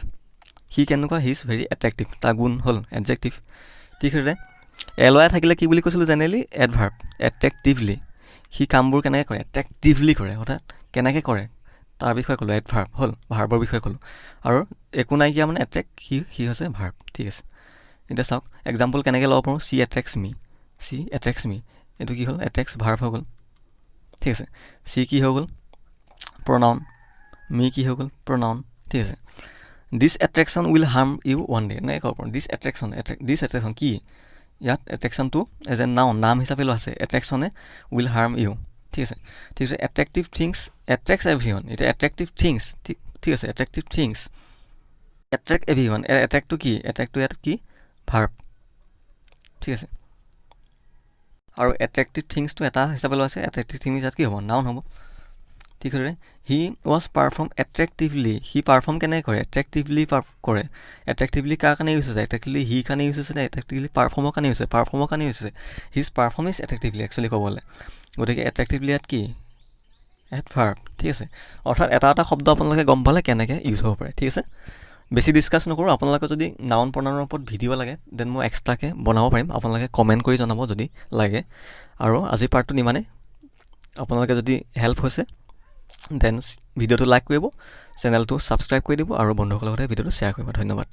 Speaker 1: সি কেনেকুৱা হি ইজ ভেৰি এট্ৰেক্টিভ তাৰ গুণ হ'ল এডজেক্টিভ ঠিক সেইদৰে LY থাকিলে কি বুলি কৈছিলোঁ জেনেৰেলি এডভাৰ্ব এট্ৰেক্টিভলি সি কামবোৰ কেনেকৈ কৰে এট্ৰেক্টিভলি কৰে অৰ্থাৎ কেনেকৈ কৰে তাৰ বিষয়ে ক'লোঁ এডভাৰ্ব হ'ল ভাৰ্বৰ বিষয়ে ক'লোঁ আৰু একো নাইকিয়া মানে সি হৈছে ভাৰ্ব ঠিক আছে এতিয়া চাওক এক্সাম্পল কেনেকৈ ল'ব পাৰোঁ চি এট্ৰেক্টছ মি এইটো কি হ'ল এট্ৰেক্টছ ভাৰ্ব হৈ গ'ল ঠিক আছে চি কি হৈ গ'ল প্ৰনাউন মি কি হৈ গ'ল প্ৰনাউন ঠিক আছে this attraction will harm you one day এনেকৈ ক'ব পাৰোঁ দিছ এট্ৰেকশ্যন কি ইয়াত এট্ৰেকশ্যনটো এজ এ নাম হিচাপে লোৱা আছে এট্ৰেকশ্যনে উইল হাৰ্ম ইউ ঠিক আছে এট্ৰেক্টিভ থিংছ এট্ৰেক্টছ এভৰিৱান এতিয়া এট্ৰেক্টিভ থিংছ ঠিক আছে এট্ৰেক্টিভ থিংছ এট্ৰেক্ট এভৰিৱান এট্ৰেক্টটো কি এট্ৰেক্টটো ইয়াত কি ভাৰ্ব ঠিক আছে আৰু এট্ৰেক্টিভ থিংছটো এটা হিচাপে লোৱা আছে এট্ৰেক্টিভ থিংছ ইয়াত কি হ'ব নাউন হ'ব ঠিক আছে হি ৱাজ পাৰফৰ্ম এট্ৰেক্টিভলি সি পাৰফৰ্ম কেনেকৈ কৰে এট্ৰেক্টিভলি কৰে এট্ৰেক্টিভলি কাৰ কাৰণে ইউজ হৈছে এট্ৰেক্টিভলি হি কাৰণে ইউজ হৈছে নে এট্ৰেক্টিভলি পাৰফৰ্মৰ কাৰণে ইউজ হৈছে হিজ পাৰফৰ্ম ইজ এট্ৰেক্টিভলি একচুৱেলি ক'বলৈ গতিকে এট্ৰেক্টিভলি ইয়াত কি এডভাৰ্ব ঠিক আছে অৰ্থাৎ এটা শব্দ আপোনালোকে গম পালে কেনেকৈ ইউজ হ'ব পাৰে ঠিক আছে বেছি ডিছকাছ নকৰোঁ আপোনালোকে যদি নাউন প্ৰনাউনৰ ওপৰত ভিডিঅ' লাগে দেন মই এক্সট্ৰাকৈ বনাব পাৰিম আপোনালোকে কমেণ্ট কৰি জনাব যদি লাগে আৰু আজিৰ পাৰ্টটো ইমানেই আপোনালোকে যদি হেল্প হৈছে দেন ভিডিঅ'টো লাইক কৰিব চেনেলটো ছাবস্ক্ৰাইব কৰি দিব আৰু বন্ধুসকলৰ সৈতে ভিডিঅ'টো শ্বেয়াৰ কৰিব ধন্যবাদ